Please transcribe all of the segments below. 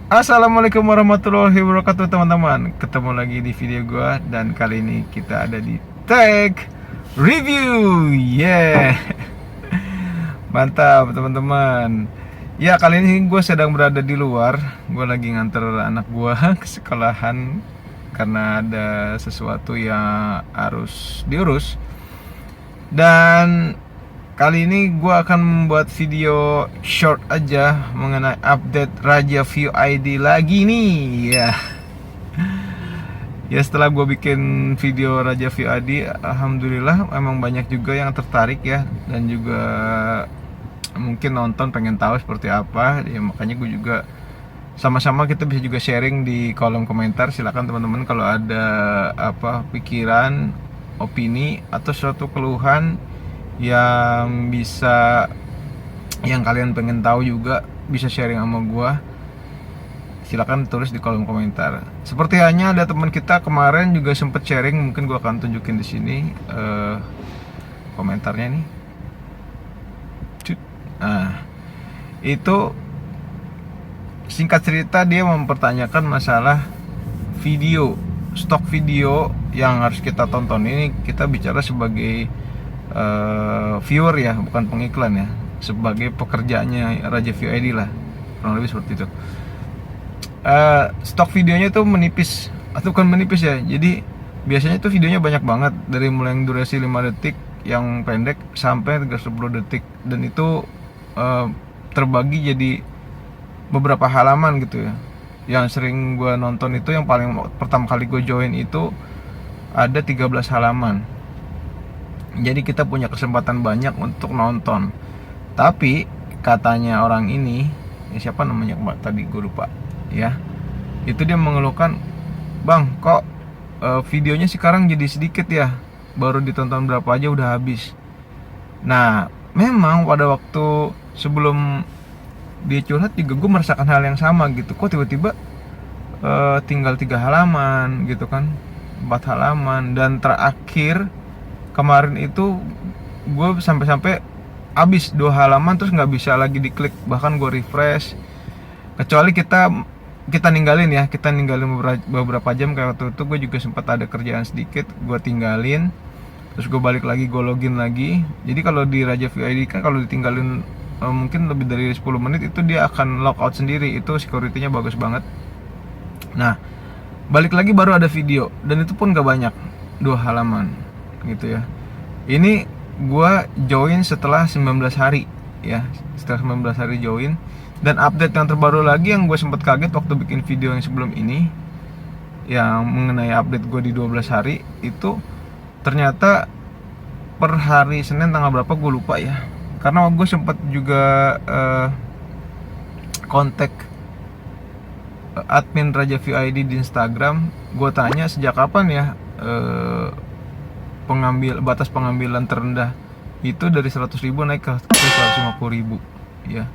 Assalamualaikum warahmatullahi wabarakatuh teman-teman. Ketemu lagi di video gue. Dan kali ini kita ada di Tech Review. Yeah. Mantap teman-teman. Ya, kali ini gue sedang berada di luar. Gue lagi nganter anak gue ke sekolahan karena ada sesuatu yang harus diurus. Dan kali ini gue akan membuat video short aja mengenai update Raja View ID lagi nih ya. Ya, setelah gue bikin video Raja View ID, alhamdulillah emang banyak juga yang tertarik ya, dan juga mungkin nonton pengen tahu seperti apa ya. Makanya gue juga sama-sama kita bisa juga sharing di kolom komentar. Silakan teman-teman kalau ada apa pikiran, opini atau suatu keluhan yang kalian pengen tahu juga bisa sharing sama gua, silakan tulis di kolom komentar. Seperti hanya ada teman kita kemarin juga sempet sharing, mungkin gua akan tunjukin di sini komentarnya nih. Nah, itu singkat cerita dia mempertanyakan masalah video, stok video yang harus kita tonton. Ini kita bicara sebagai viewer ya, bukan pengiklan ya, sebagai pekerjaannya Raja View ID lah, kurang lebih seperti itu. Stok videonya itu menipis, atau bukan menipis ya, jadi biasanya tuh videonya banyak banget, dari mulai yang durasi 5 detik yang pendek sampai 30 detik, dan itu terbagi jadi beberapa halaman gitu ya. Yang sering gue nonton itu, yang paling pertama kali gue join itu ada 13 halaman. Jadi kita punya kesempatan banyak untuk nonton. Tapi katanya orang ini, ya siapa namanya tadi gue lupa ya, itu dia mengeluhkan, "Bang, kok videonya sekarang jadi sedikit ya, baru ditonton berapa aja udah habis." Nah, memang pada waktu sebelum dia curhat juga gue merasakan hal yang sama gitu. Kok tiba-tiba tinggal 3 halaman gitu kan, 4 halaman. Dan terakhir kemarin itu gue sampai habis 2 halaman terus nggak bisa lagi diklik, bahkan gue refresh. Kecuali kita ninggalin ya, kita ninggalin beberapa jam. Kayak waktu itu gue juga sempat ada kerjaan sedikit, gue tinggalin, terus gue balik lagi, gue login lagi. Jadi kalau di Raja View ID kan kalau ditinggalin mungkin lebih dari 10 menit itu dia akan logout sendiri. Itu security-nya bagus banget. Nah, balik lagi baru ada video, dan itu pun gak banyak, 2 halaman gitu ya. Ini gue join setelah 19 hari ya, setelah 19 hari join. Dan update yang terbaru lagi yang gue sempat kaget waktu bikin video yang sebelum ini, yang mengenai update gue di 12 hari itu, ternyata per hari Senin tanggal berapa gue lupa ya, karena gue sempat juga kontak admin Raja View ID di Instagram. Gue tanya sejak kapan ya batas pengambilan terendah itu dari 100.000 naik ke 150.000 ya.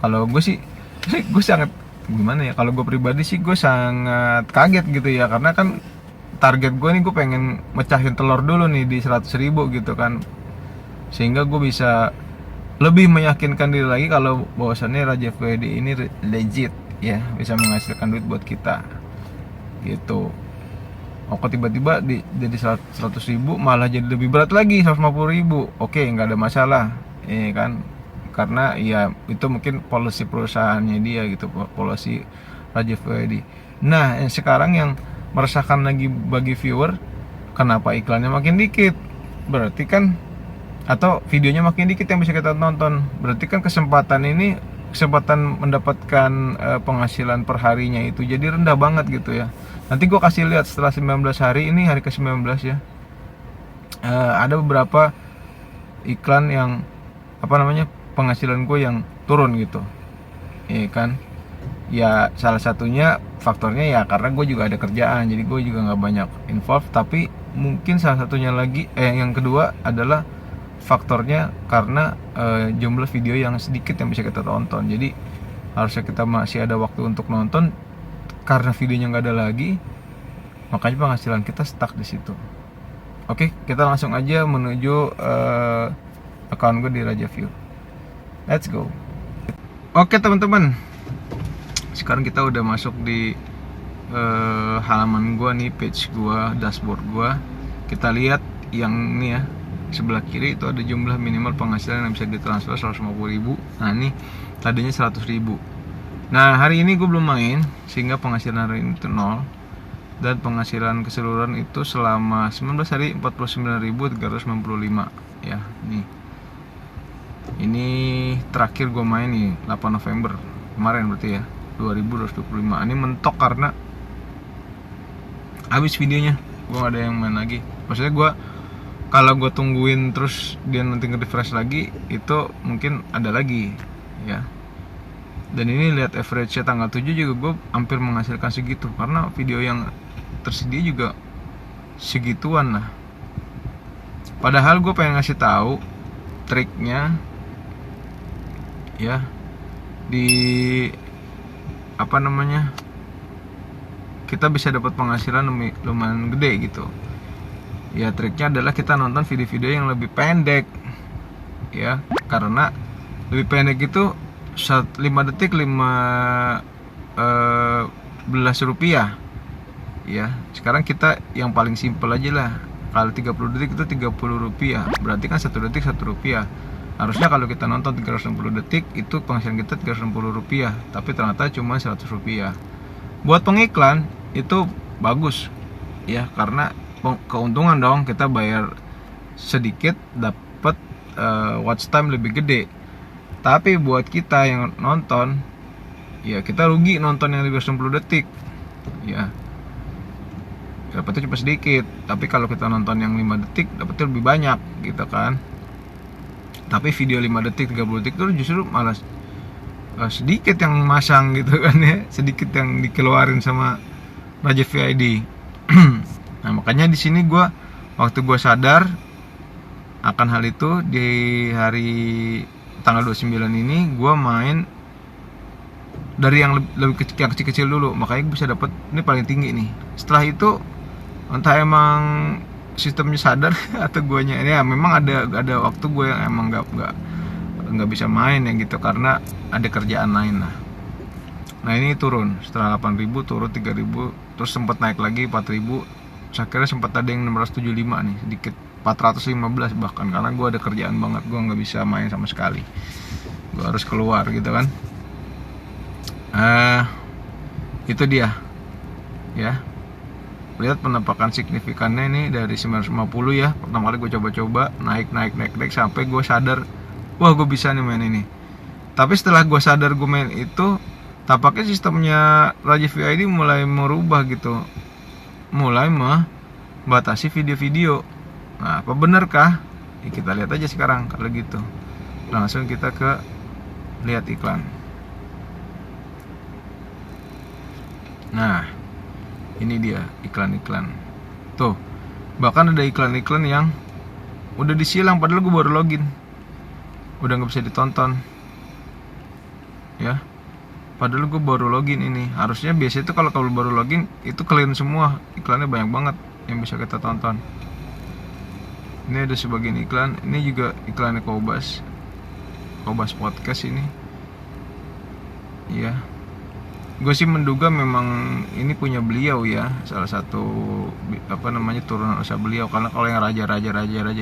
Kalau gue sih gue sangat gimana ya, kalau gue pribadi sih gue sangat kaget gitu ya, karena kan target gue nih, gue pengen mecahin telur dulu nih di 100.000 gitu kan, sehingga gue bisa lebih meyakinkan diri lagi kalau bahwasannya Raja View ID ini legit ya, bisa menghasilkan duit buat kita gitu. Kok tiba-tiba jadi 100.000 malah jadi lebih berat lagi, 150.000. Oke, nggak ada masalah kan, karena ya itu mungkin policy perusahaannya dia gitu, policy Raja View ID. Nah, yang sekarang yang meresahkan lagi bagi viewer, kenapa iklannya makin dikit? Berarti kan, atau videonya makin dikit yang bisa kita tonton, berarti kan kesempatan mendapatkan penghasilan per harinya itu jadi rendah banget gitu ya. Nanti gue kasih lihat setelah 19 hari, ini hari ke-19 ya, ada beberapa iklan yang penghasilan gue yang turun gitu ya kan. Ya salah satunya faktornya ya karena gue juga ada kerjaan, jadi gue juga nggak banyak involve. Tapi mungkin salah satunya lagi yang kedua adalah faktornya karena jumlah video yang sedikit yang bisa kita tonton. Jadi harusnya kita masih ada waktu untuk nonton, karena videonya nggak ada lagi, makanya penghasilan kita stuck di situ. Oke, kita langsung aja menuju account gue di Raja View. Let's go. Oke teman-teman, sekarang kita udah masuk di halaman gua nih, page gua, dashboard gua. Kita lihat yang ini ya, sebelah kiri itu ada jumlah minimal penghasilan yang bisa ditransfer 150.000. Nah ini tadinya 100.000. Nah hari ini gue belum main sehingga penghasilan hari ini itu 0. Dan penghasilan keseluruhan itu selama 19 hari 49.395 ya. Ini terakhir gue main nih 8 November kemarin berarti ya, 2025. Ini mentok karena habis videonya, gue gak ada yang main lagi. Maksudnya gue kalau gue tungguin terus dia nanti nge-refresh lagi, itu mungkin ada lagi ya. Dan ini lihat average-nya tanggal 7 juga gue hampir menghasilkan segitu, karena video yang tersedia juga segituan lah. Padahal gue pengen ngasih tahu triknya ya, di apa namanya, kita bisa dapat penghasilan lumayan gede gitu ya. Triknya adalah kita nonton video-video yang lebih pendek ya, karena lebih pendek itu 5 detik 15 rupiah ya. Sekarang kita yang paling simpel aja lah, kalau 30 detik itu 30 rupiah, berarti kan 1 detik 1 rupiah. Harusnya kalau kita nonton 360 detik itu penghasilan kita 360 rupiah, tapi ternyata cuma 100 rupiah. Buat pengiklan itu bagus ya, karena keuntungan dong, kita bayar sedikit dapat watch time lebih gede. Tapi buat kita yang nonton ya, kita rugi nonton yang 360 detik ya, dapatnya cuma sedikit. Tapi kalau kita nonton yang 5 detik dapatnya lebih banyak gitu kan. Tapi video 5 detik 30 detik itu justru malas sedikit yang masang gitu kan ya, sedikit yang dikeluarin sama Raja VID. Nah makanya di sini waktu gue sadar akan hal itu, di hari tanggal 29 ini gue main dari yang lebih kecil-kecil dulu, makanya bisa dapat ini paling tinggi nih. Setelah itu entah emang sistemnya sadar atau guanya ya, memang ada waktu gue yang emang nggak bisa main ya gitu, karena ada kerjaan lain lah. Nah ini turun setelah 8.000, turun 3.000, terus sempat naik lagi 4.000. Akhirnya sempat ada yang 675 nih, sedikit 415 bahkan, karena gue ada kerjaan banget, gue nggak bisa main sama sekali, gue harus keluar gitu kan. Itu dia ya, lihat penampakan signifikannya ini dari 950 ya. Pertama kali gue coba-coba naik sampai gue sadar, wah gue bisa nih main ini. Tapi setelah gue sadar gue main itu, tampaknya sistemnya Raja VID mulai merubah gitu, mulai membatasi video-video. Nah apa benarkah? Ya, kita lihat aja sekarang kalau gitu. Langsung kita ke lihat iklan. Nah ini dia iklan-iklan tuh, bahkan ada iklan-iklan yang udah disilang padahal gue baru login, udah nggak bisa ditonton ya, padahal gue baru login. Ini harusnya biasanya itu kalau baru login itu clean semua, iklannya banyak banget yang bisa kita tonton. Ini ada sebagian iklan, ini juga iklannya Kobas Podcast ini ya. Gue sih menduga memang ini punya beliau ya, salah satu turunan usaha beliau, karena kalau yang raja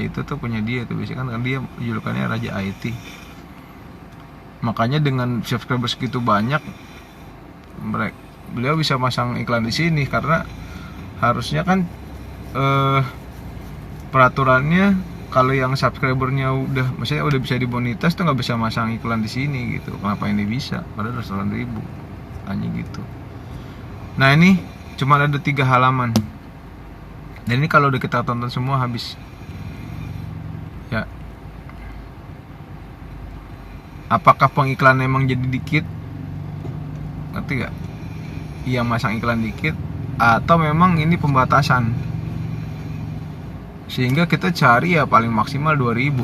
itu tuh punya dia tuh, biasanya kan dia julukannya Raja IT. Makanya dengan subscriber segitu banyak, beliau bisa masang iklan di sini, karena harusnya kan peraturannya kalau yang subscribernya maksudnya udah bisa dimonetis tuh nggak bisa masang iklan di sini gitu. Kenapa ini bisa? Padahal 9.000 hanya gitu. Nah ini cuma ada 3 halaman, dan ini kalau udah kita tonton semua habis ya. Apakah pengiklan emang jadi dikit? Ngerti gak? Yang masang iklan dikit, atau memang ini pembatasan sehingga kita cari ya paling maksimal 2.000,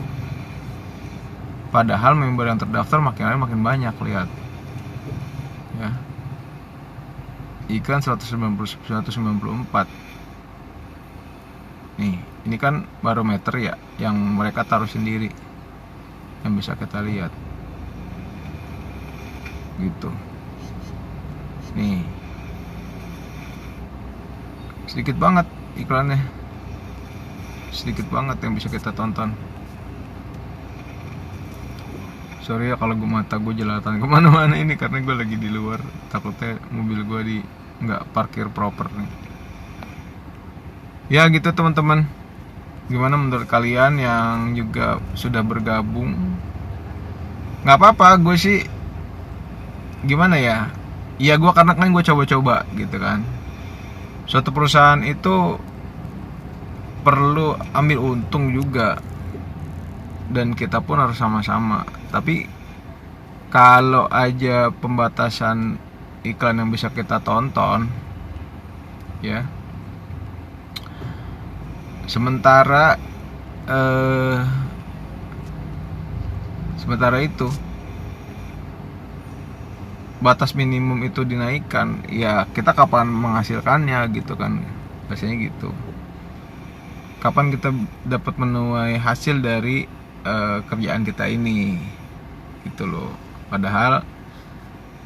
padahal member yang terdaftar makin lama makin banyak. Lihat ya, iklan 194 nih. Ini kan barometer ya, yang mereka taruh sendiri, yang bisa kita lihat gitu. Nih, sedikit banget iklannya, sedikit banget yang bisa kita tonton. Sorry ya kalau mata gue jelatan kemana-mana ini, karena gue lagi di luar, takutnya mobil gue nggak parkir proper nih. Ya gitu teman-teman, gimana menurut kalian yang juga sudah bergabung? Nggak apa-apa, gue sih gimana ya, iya gue karena kan gue coba-coba gitu kan. Suatu perusahaan itu perlu ambil untung juga, dan kita pun harus sama-sama. Tapi kalau aja pembatasan iklan yang bisa kita tonton, ya, sementara itu batas minimum itu dinaikkan, ya kita kapan menghasilkannya gitu kan, biasanya gitu. Kapan kita dapat menuai hasil dari kerjaan kita ini gitu loh. Padahal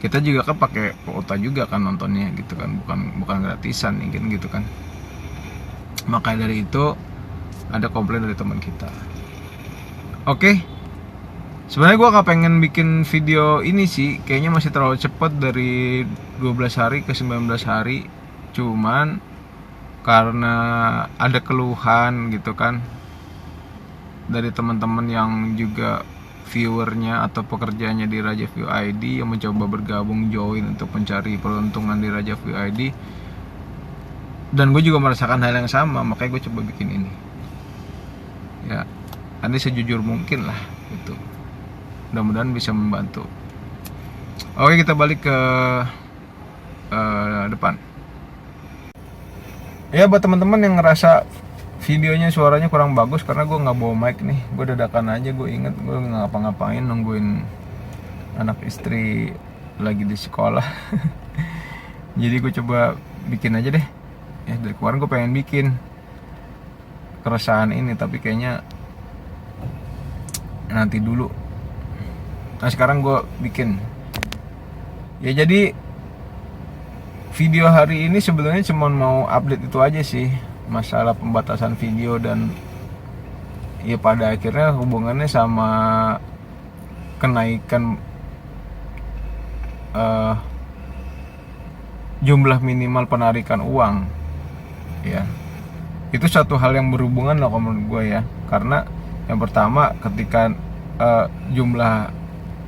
kita juga kan pakai kuota juga kan nontonnya gitu kan, bukan gratisan gitu kan. Maka dari itu ada komplain dari teman kita. Oke, sebenarnya gue gak pengen bikin video ini sih, kayaknya masih terlalu cepat dari 12 hari ke 19 hari. Cuman karena ada keluhan gitu kan dari teman-teman yang juga viewernya atau pekerjanya di Raja View ID yang mencoba bergabung join untuk mencari peruntungan di Raja View ID, dan gue juga merasakan hal yang sama, makanya gue coba bikin ini ya, nanti sejujur mungkin lah gitu, mudah-mudahan bisa membantu. Oke, kita balik ke depan ya. Buat teman-teman yang ngerasa videonya suaranya kurang bagus karena gue nggak bawa mic nih, gue dadakan aja, gue inget gue nggak ngapa-ngapain, nungguin anak istri lagi di sekolah. Jadi gue coba bikin aja deh ya, dari kemarin gue pengen bikin keresahan ini tapi kayaknya nanti dulu. Nah sekarang gue bikin ya. Jadi video hari ini sebenarnya cuma mau update itu aja sih, masalah pembatasan video, dan ya pada akhirnya hubungannya sama kenaikan jumlah minimal penarikan uang ya. Itu satu hal yang berhubungan lah menurut gue ya, karena yang pertama ketika jumlah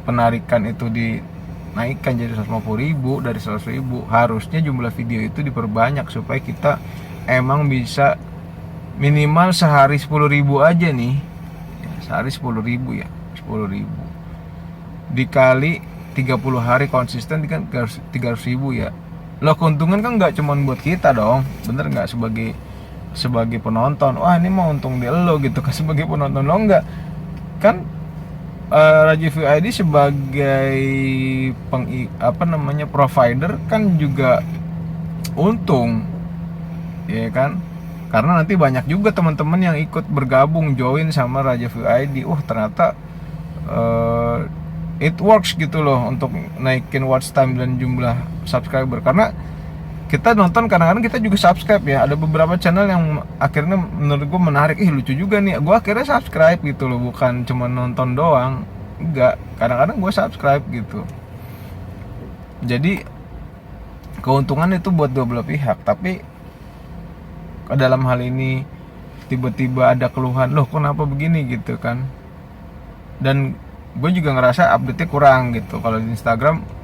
penarikan itu dinaikkan jadi 150.000 dari 100.000, harusnya jumlah video itu diperbanyak supaya kita emang bisa minimal sehari 10.000 aja nih ya, sehari 10.000 ya, 10.000 dikali 30 hari konsisten kan 300.000 ya. Loh keuntungan kan nggak cuma buat kita dong, bener nggak? Sebagai penonton, wah ini mau untung di lo gitu kan, sebagai penonton lo nggak kan. Raja View ID sebagai provider kan juga untung ya kan, karena nanti banyak juga teman-teman yang ikut bergabung join sama Raja View ID. Ternyata it works gitu loh untuk naikin watch time dan jumlah subscriber, karena kita nonton kadang-kadang kita juga subscribe ya. Ada beberapa channel yang akhirnya menurut gue menarik, lucu juga nih, gue akhirnya subscribe gitu loh, bukan cuma nonton doang, enggak, kadang-kadang gue subscribe gitu. Jadi keuntungan itu buat dua belah pihak. Tapi dalam hal ini tiba-tiba ada keluhan, loh kenapa begini gitu kan, dan gue juga ngerasa update-nya kurang gitu. Kalau di Instagram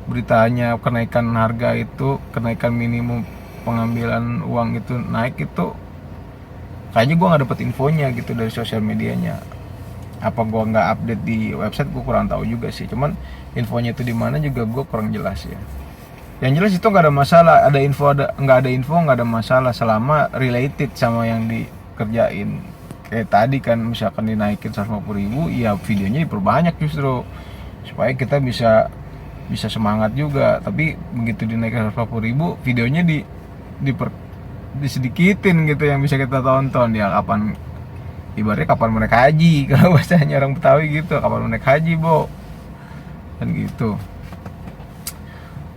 beritanya kenaikan harga itu, kenaikan minimum pengambilan uang itu naik, itu kayaknya gue nggak dapet infonya gitu dari sosial medianya. Apa gue nggak update di website, gue kurang tahu juga sih. Cuman infonya itu di mana juga gue kurang jelas ya. Yang jelas itu nggak ada masalah, ada info nggak ada info nggak ada masalah selama related sama yang dikerjain. Kayak tadi kan misalkan dinaikin 150.000, ya videonya diperbanyak justru supaya kita bisa semangat juga. Tapi begitu dinaikin 150.000, videonya disedikitin gitu yang bisa kita tonton ya. Ibaratnya kapan mereka haji kalau bahasanya orang Betawi gitu, kapan mereka haji bo kan gitu.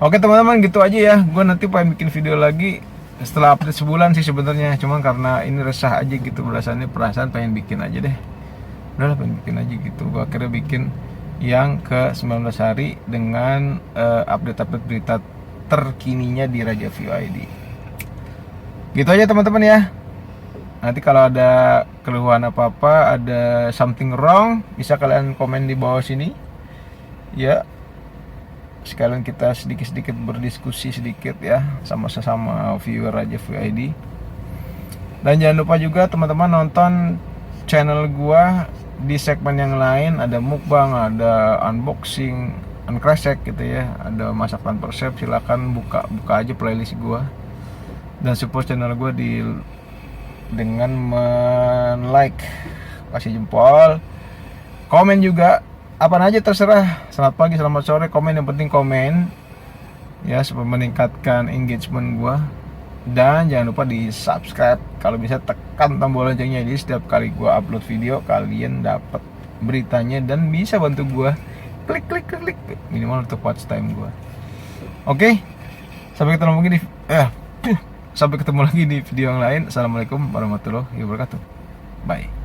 Oke teman-teman, gitu aja ya. Gue nanti pengen bikin video lagi setelah update sebulan sih sebenarnya. Cuman karena ini resah aja gitu, perasaan pengen bikin aja deh. Udahlah, pengen bikin aja gitu. Gue akhirnya bikin yang ke 19 hari dengan update-update berita terkininya di Raja View ID. Gitu aja teman-teman ya. Nanti kalau ada keluhan apa-apa, ada something wrong, bisa kalian komen di bawah sini. Ya, sekalian kita sedikit-sedikit berdiskusi sedikit ya, sama sesama viewer Raja View ID. Dan jangan lupa juga teman-teman nonton channel gua di segmen yang lain, ada mukbang, ada unboxing, uncrashek gitu ya, ada masak tanpa resep. Silakan buka aja playlist gua dan support channel gua dengan like, kasih jempol, komen juga, apa aja terserah. Selamat pagi, selamat sore, komen, yang penting komen ya, supaya meningkatkan engagement gua. Dan jangan lupa di subscribe, kalau bisa tekan tombol loncengnya, jadi setiap kali gua upload video kalian dapat beritanya dan bisa bantu gua klik minimal untuk watch time gua. Oke, sampai ketemu lagi sampai ketemu lagi di video yang lain. Assalamualaikum warahmatullahi wabarakatuh. Bye.